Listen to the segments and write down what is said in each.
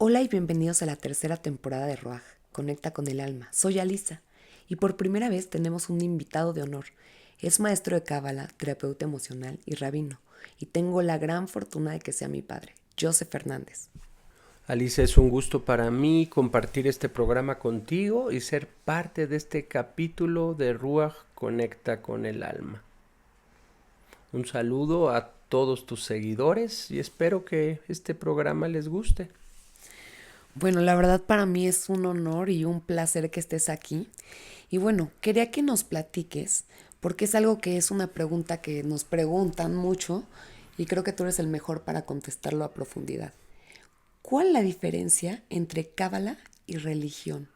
Hola y bienvenidos a la tercera temporada de Ruach, Conecta con el Alma. Soy Alisa y por primera vez tenemos un invitado de honor. Es maestro de Cábala, terapeuta emocional y rabino, y tengo la gran fortuna de que sea mi padre, Joseph Fernández. Alice, es un gusto para mí compartir este programa contigo y ser parte de este capítulo de Ruach Conecta con el Alma. Un saludo a todos tus seguidores y espero que este programa les guste. Bueno, la verdad para mí es un honor y un placer que estés aquí. Y bueno, quería que nos platiques, porque es algo que es una pregunta que nos preguntan mucho y creo que tú eres el mejor para contestarlo a profundidad. ¿Cuál es la diferencia entre cábala y religión?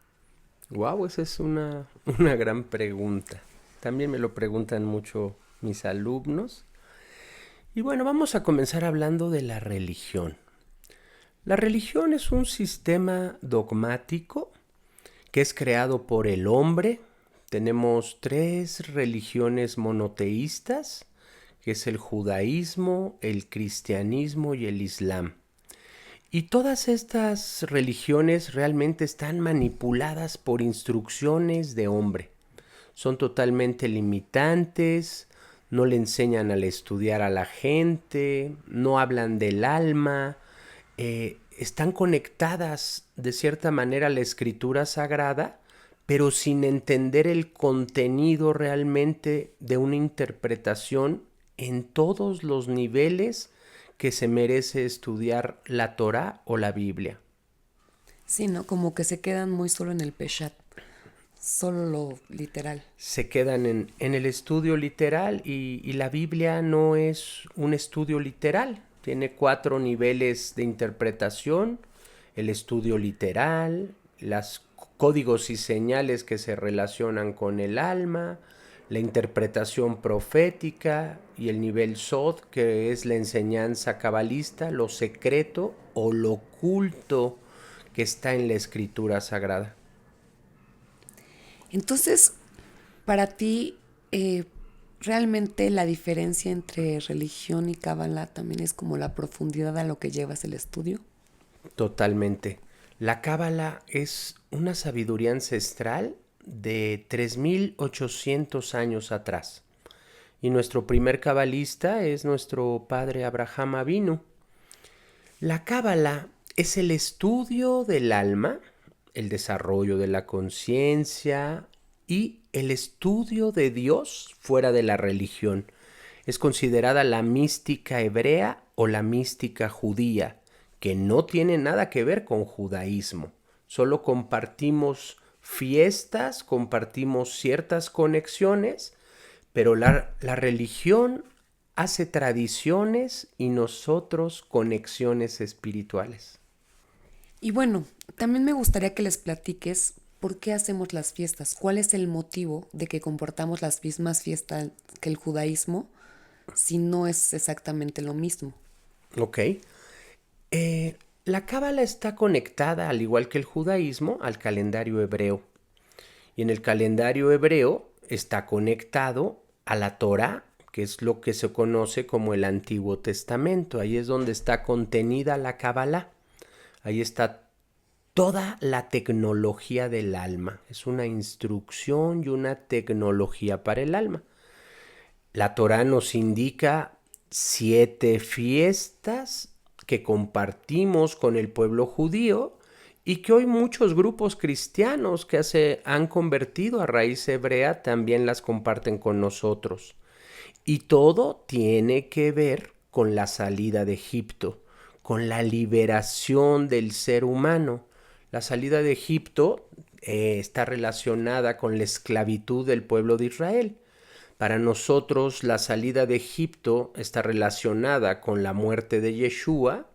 Wow, esa es una gran pregunta. También me lo preguntan mucho mis alumnos. Y bueno, vamos a comenzar hablando de la religión. La religión es un sistema dogmático que es creado por el hombre. Tenemos tres religiones monoteístas, que es el judaísmo, el cristianismo y el islam. Y todas estas religiones realmente están manipuladas por instrucciones de hombre. Son totalmente limitantes, no le enseñan al estudiar a la gente, no hablan del alma, están conectadas de cierta manera a la escritura sagrada, pero sin entender el contenido realmente de una interpretación en todos los niveles que se merece estudiar la Torá o la Biblia. Sí, ¿no? Como que se quedan muy solo en el peshat, solo lo literal. Se quedan en el estudio literal y la Biblia no es un estudio literal. Tiene 4 niveles de interpretación: el estudio literal, los códigos y señales que se relacionan con el alma, la interpretación profética y el nivel Sod, que es la enseñanza cabalista, lo secreto o lo oculto que está en la escritura sagrada. Entonces, para ti, eh, realmente la diferencia entre religión y cábala también es como la profundidad a lo que llevas el estudio. Totalmente. La cábala es una sabiduría ancestral de 3800 años atrás. Y nuestro primer cabalista es nuestro padre Abraham Avinu. La cábala es el estudio del alma, el desarrollo de la conciencia y el estudio de Dios fuera de la religión. Es considerada la mística hebrea o la mística judía, que no tiene nada que ver con judaísmo. Solo compartimos fiestas, compartimos ciertas conexiones, pero la religión hace tradiciones y nosotros conexiones espirituales. Y bueno, también me gustaría que les platiques por qué hacemos las fiestas, cuál es el motivo de que comportamos las mismas fiestas que el judaísmo si no es exactamente lo mismo. ¿Ok? La cábala está conectada, al igual que el judaísmo, al calendario hebreo. Y en el calendario hebreo está conectado a la Torá, que es lo que se conoce como el Antiguo Testamento. Ahí es donde está contenida la cábala. Ahí está toda la tecnología del alma. Es una instrucción y una tecnología para el alma. La Torá nos indica 7 fiestas que compartimos con el pueblo judío y que hoy muchos grupos cristianos que se han convertido a raíz hebrea también las comparten con nosotros. Y todo tiene que ver con la salida de Egipto, con la liberación del ser humano. La salida de Egipto está relacionada con la esclavitud del pueblo de Israel. Para nosotros la salida de Egipto está relacionada con la muerte de Yeshua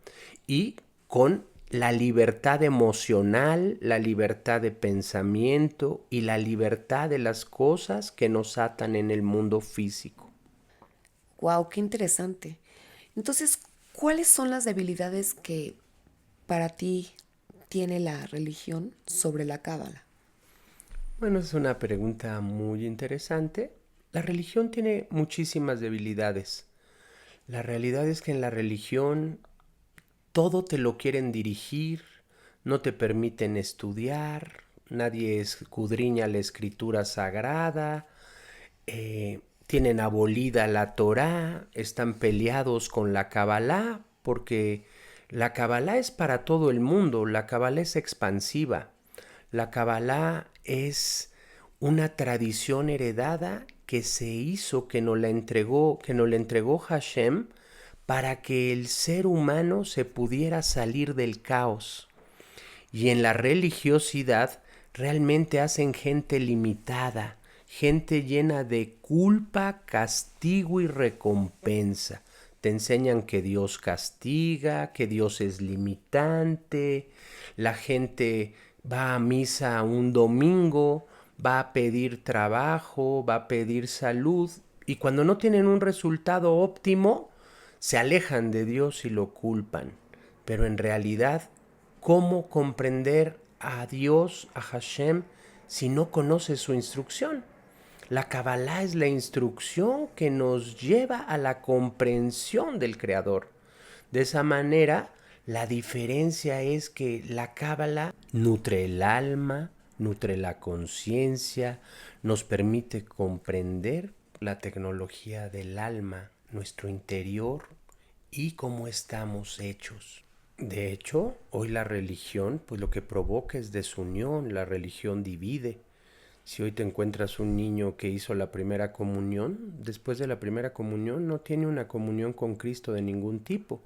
y con la libertad emocional, la libertad de pensamiento y la libertad de las cosas que nos atan en el mundo físico. Wow, qué interesante. Entonces, ¿cuáles son las debilidades que para ti tiene la religión sobre la cábala? Bueno, es una pregunta muy interesante. La religión tiene muchísimas debilidades. La realidad es que en la religión todo te lo quieren dirigir, no te permiten estudiar, nadie escudriña la escritura sagrada, tienen abolida la Torá, están peleados con la Kabbalah, porque la Kabbalah es para todo el mundo, la Kabbalah es expansiva, la Kabbalah es una tradición heredada que se hizo, que nos la entregó Hashem para que el ser humano se pudiera salir del caos. Y en la religiosidad realmente hacen gente limitada, gente llena de culpa, castigo y recompensa. Te enseñan que Dios castiga, que Dios es limitante, la gente va a misa un domingo, va a pedir trabajo, va a pedir salud, y cuando no tienen un resultado óptimo, se alejan de Dios y lo culpan. Pero en realidad, ¿cómo comprender a Dios, a Hashem, si no conoces su instrucción? La Kabbalah es la instrucción que nos lleva a la comprensión del Creador. De esa manera, la diferencia es que la Kabbalah nutre el alma, nutre la conciencia, nos permite comprender la tecnología del alma, nuestro interior y cómo estamos hechos. De hecho, hoy la religión, pues lo que provoca es desunión, la religión divide. Si hoy te encuentras un niño que hizo la primera comunión, después de la primera comunión no tiene una comunión con Cristo de ningún tipo.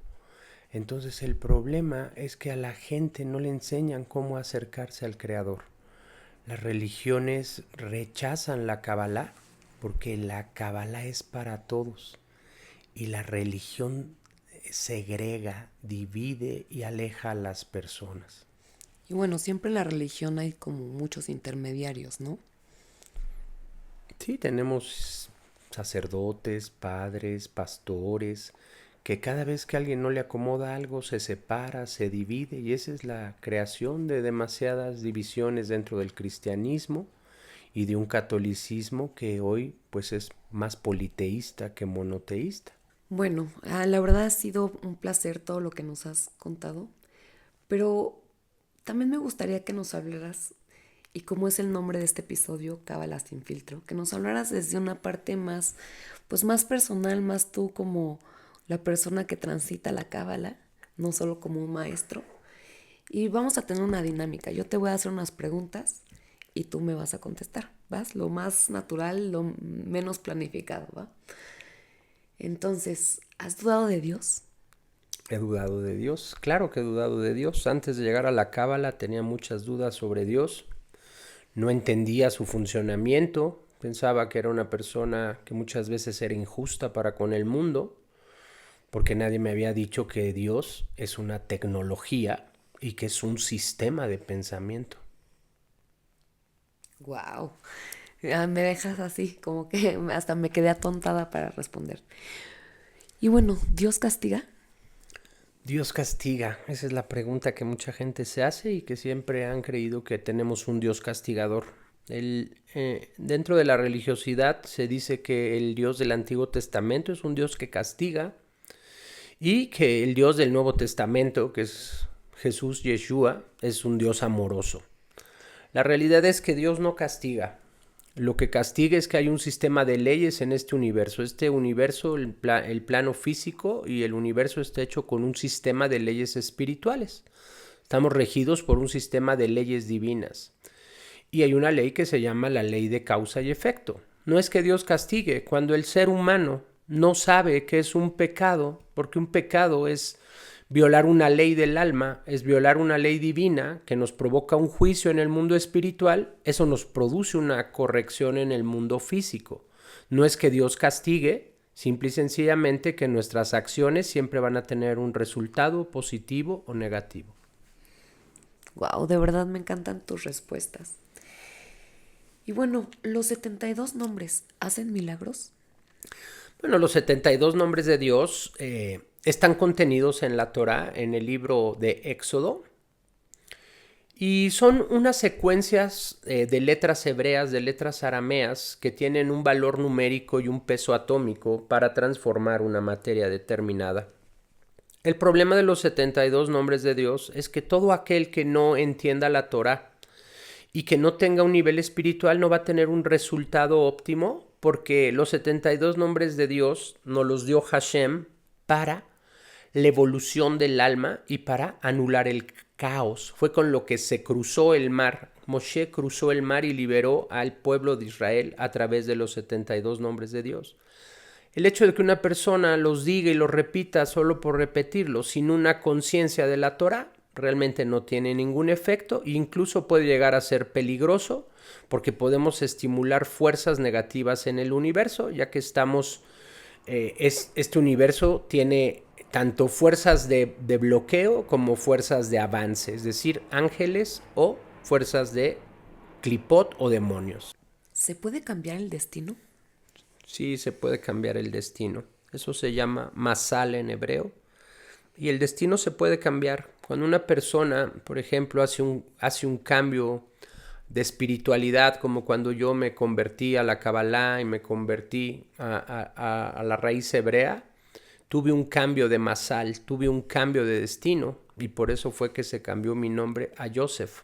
Entonces el problema es que a la gente no le enseñan cómo acercarse al Creador. Las religiones rechazan la Kabbalah porque la Kabbalah es para todos y la religión segrega, divide y aleja a las personas. Y bueno, siempre en la religión hay como muchos intermediarios, ¿no? Sí, tenemos sacerdotes, padres, pastores, que cada vez que a alguien no le acomoda algo se separa, se divide, y esa es la creación de demasiadas divisiones dentro del cristianismo y de un catolicismo que hoy pues es más politeísta que monoteísta. Bueno, la verdad ha sido un placer todo lo que nos has contado, pero también me gustaría que nos hablaras, y como es el nombre de este episodio, Cábala sin filtro, que nos hablaras desde una parte más, pues más personal, más tú como la persona que transita la cábala, no solo como un maestro. Y vamos a tener una dinámica. Yo te voy a hacer unas preguntas y tú me vas a contestar, ¿vas? Lo más natural, lo menos planificado, ¿va? Entonces, ¿has dudado de Dios? He dudado de Dios, claro que he dudado de Dios. Antes de llegar a la cábala tenía muchas dudas sobre Dios. No entendía su funcionamiento, pensaba que era una persona que muchas veces era injusta para con el mundo, porque nadie me había dicho que Dios es una tecnología y que es un sistema de pensamiento. Wow. Me dejas así, como que hasta me quedé atontada para responder. Y bueno, ¿Dios castiga? Dios castiga, esa es la pregunta que mucha gente se hace y que siempre han creído que tenemos un Dios castigador. Dentro de la religiosidad se dice que el Dios del Antiguo Testamento es un Dios que castiga y que el Dios del Nuevo Testamento, que es Jesús Yeshua, es un Dios amoroso. La realidad es que Dios no castiga. Lo que castiga es que hay un sistema de leyes en este universo. Este universo, el plano físico y el universo está hecho con un sistema de leyes espirituales. Estamos regidos por un sistema de leyes divinas. Y hay una ley que se llama la ley de causa y efecto. No es que Dios castigue cuando el ser humano no sabe que es un pecado, porque un pecado es violar una ley del alma, es violar una ley divina que nos provoca un juicio en el mundo espiritual, eso nos produce una corrección en el mundo físico. No es que Dios castigue, simple y sencillamente que nuestras acciones siempre van a tener un resultado positivo o negativo. Wow, de verdad me encantan tus respuestas. Y bueno, ¿los 72 nombres hacen milagros? Bueno, los 72 nombres de Dios están contenidos en la Torá, en el libro de Éxodo, y son unas secuencias de letras hebreas, de letras arameas, que tienen un valor numérico y un peso atómico para transformar una materia determinada. El problema de los 72 nombres de Dios es que todo aquel que no entienda la Torah y que no tenga un nivel espiritual no va a tener un resultado óptimo, porque los 72 nombres de Dios nos los dio Hashem para la evolución del alma y para anular el caos. Fue con lo que se cruzó el mar. Moshe cruzó el mar y liberó al pueblo de Israel a través de los 72 nombres de Dios. El hecho de que una persona los diga y los repita solo por repetirlos sin una conciencia de la Torah realmente no tiene ningún efecto e incluso puede llegar a ser peligroso, porque podemos estimular fuerzas negativas en el universo, ya que este universo tiene tanto fuerzas de bloqueo como fuerzas de avance, es decir, ángeles o fuerzas de clipot o demonios. ¿Se puede cambiar el destino? Sí, se puede cambiar el destino. Eso se llama masal en hebreo. Y el destino se puede cambiar. Cuando una persona, por ejemplo, hace un cambio de espiritualidad, como cuando yo me convertí a la Kabbalah y me convertí a la raíz hebrea, tuve un cambio de masal, tuve un cambio de destino, y por eso fue que se cambió mi nombre a Joseph.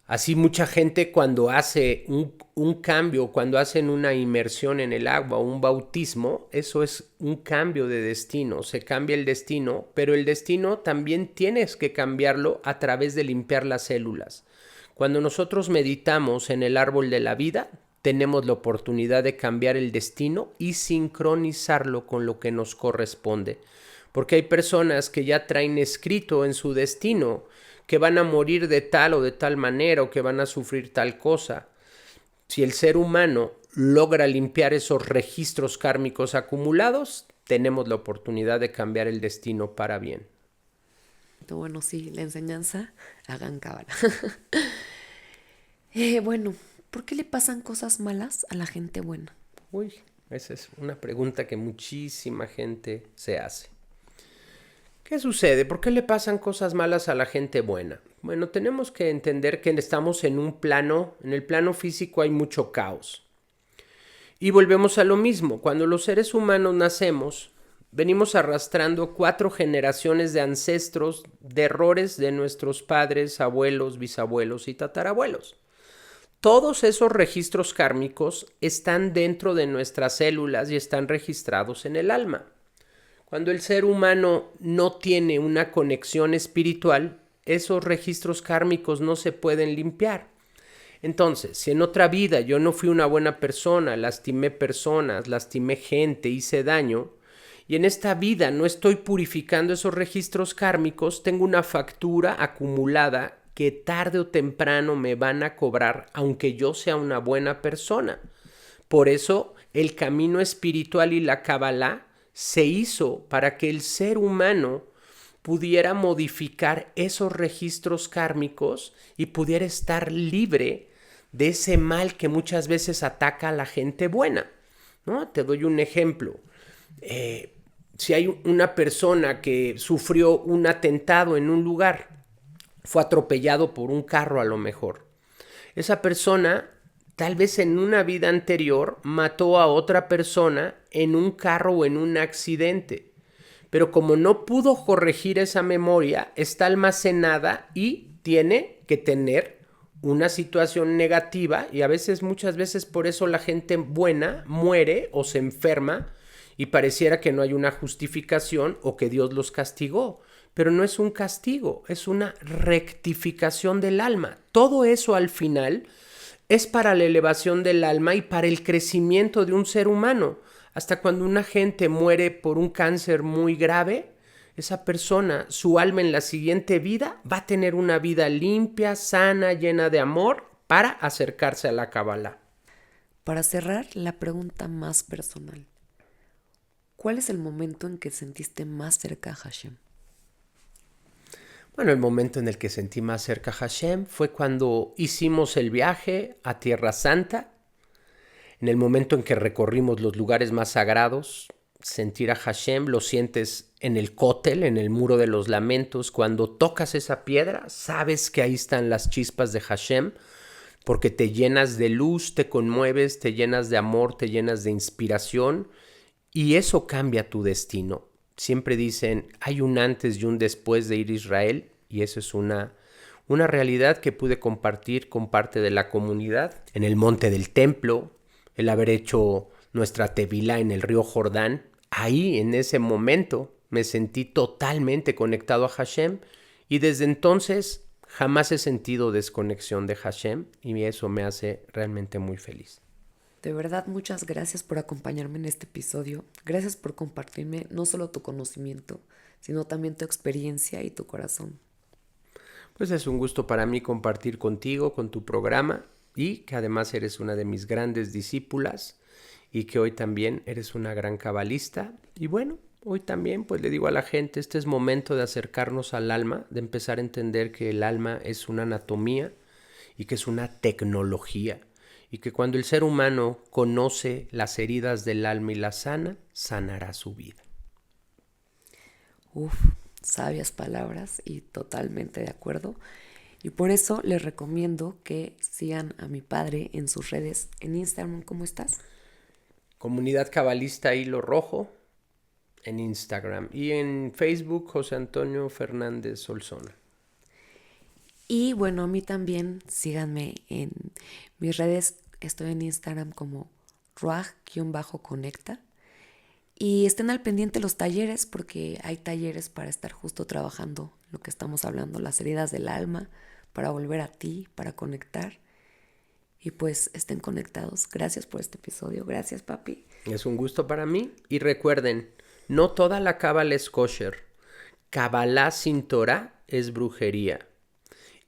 Así mucha gente cuando hace un cambio, cuando hacen una inmersión en el agua o un bautismo, eso es un cambio de destino, se cambia el destino, pero el destino también tienes que cambiarlo a través de limpiar las células. Cuando nosotros meditamos en el árbol de la vida, tenemos la oportunidad de cambiar el destino y sincronizarlo con lo que nos corresponde. Porque hay personas que ya traen escrito en su destino que van a morir de tal o de tal manera o que van a sufrir tal cosa. Si el ser humano logra limpiar esos registros kármicos acumulados, tenemos la oportunidad de cambiar el destino para bien. Bueno, sí, la enseñanza, hagan cábala. Bueno, ¿por qué le pasan cosas malas a la gente buena? Uy, esa es una pregunta que muchísima gente se hace. ¿Qué sucede? ¿Por qué le pasan cosas malas a la gente buena? Bueno, tenemos que entender que estamos en el plano físico hay mucho caos. Y volvemos a lo mismo, cuando los seres humanos nacemos, venimos arrastrando 4 generaciones de ancestros de errores de nuestros padres, abuelos, bisabuelos y tatarabuelos. Todos esos registros kármicos están dentro de nuestras células y están registrados en el alma. Cuando el ser humano no tiene una conexión espiritual, esos registros kármicos no se pueden limpiar. Entonces, si en otra vida yo no fui una buena persona, lastimé personas, lastimé gente, hice daño, y en esta vida no estoy purificando esos registros kármicos, tengo una factura acumulada que tarde o temprano me van a cobrar, aunque yo sea una buena persona. Por eso, el camino espiritual y la Kabbalah se hizo para que el ser humano pudiera modificar esos registros kármicos y pudiera estar libre de ese mal que muchas veces ataca a la gente buena, ¿no? Te doy un ejemplo. Si hay una persona que sufrió un atentado en un lugar, fue atropellado por un carro a lo mejor. Esa persona tal vez en una vida anterior mató a otra persona en un carro o en un accidente. Pero como no pudo corregir esa memoria, está almacenada y tiene que tener una situación negativa, y muchas veces por eso la gente buena muere o se enferma y pareciera que no hay una justificación o que Dios los castigó. Pero no es un castigo, es una rectificación del alma. Todo eso al final es para la elevación del alma y para el crecimiento de un ser humano. Hasta cuando una gente muere por un cáncer muy grave, esa persona, su alma en la siguiente vida va a tener una vida limpia, sana, llena de amor para acercarse a la Kabbalah. Para cerrar, la pregunta más personal. ¿Cuál es el momento en que sentiste más cerca a Hashem? Bueno, el momento en el que sentí más cerca a Hashem fue cuando hicimos el viaje a Tierra Santa. En el momento en que recorrimos los lugares más sagrados, sentir a Hashem, lo sientes en el cótel, en el muro de los lamentos. Cuando tocas esa piedra, sabes que ahí están las chispas de Hashem, porque te llenas de luz, te conmueves, te llenas de amor, te llenas de inspiración, y eso cambia tu destino. siempre dicen, hay un antes y un después de ir a Israel, y eso es una realidad que pude compartir con parte de la comunidad. En el monte del templo, el haber hecho nuestra tevilá en el río Jordán, ahí en ese momento me sentí totalmente conectado a Hashem, y desde entonces jamás he sentido desconexión de Hashem, y eso me hace realmente muy feliz. De verdad, muchas gracias por acompañarme en este episodio. Gracias por compartirme no solo tu conocimiento, sino también tu experiencia y tu corazón. Pues es un gusto para mí compartir contigo, con tu programa, y que además eres una de mis grandes discípulas y que hoy también eres una gran cabalista. Y bueno, hoy también pues le digo a la gente, este es momento de acercarnos al alma, de empezar a entender que el alma es una anatomía y que es una tecnología, y que cuando el ser humano conoce las heridas del alma y las sana, sanará su vida. Uf, sabias palabras y totalmente de acuerdo. Y por eso les recomiendo que sigan a mi padre en sus redes. En Instagram, ¿cómo estás? Comunidad Cabalista Hilo Rojo en Instagram, y en Facebook José Antonio Fernández Solzona. Y bueno, a mí también síganme en mis redes. Estoy en Instagram como ruaj-conecta. Y estén al pendiente los talleres, porque hay talleres para estar justo trabajando lo que estamos hablando, las heridas del alma, para volver a ti, para conectar. Y pues estén conectados. Gracias por este episodio. Gracias, papi. Es un gusto para mí. Y recuerden, no toda la cábala es kosher. Kabbalah sin Torah es brujería.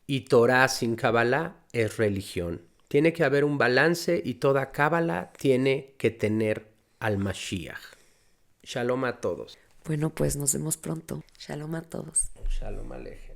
Y Torah sin Kabbalah es religión. Tiene que haber un balance, y toda cábala tiene que tener al Mashiach. Shalom a todos. Bueno, pues nos vemos pronto. Shalom a todos. Shalom Alejem.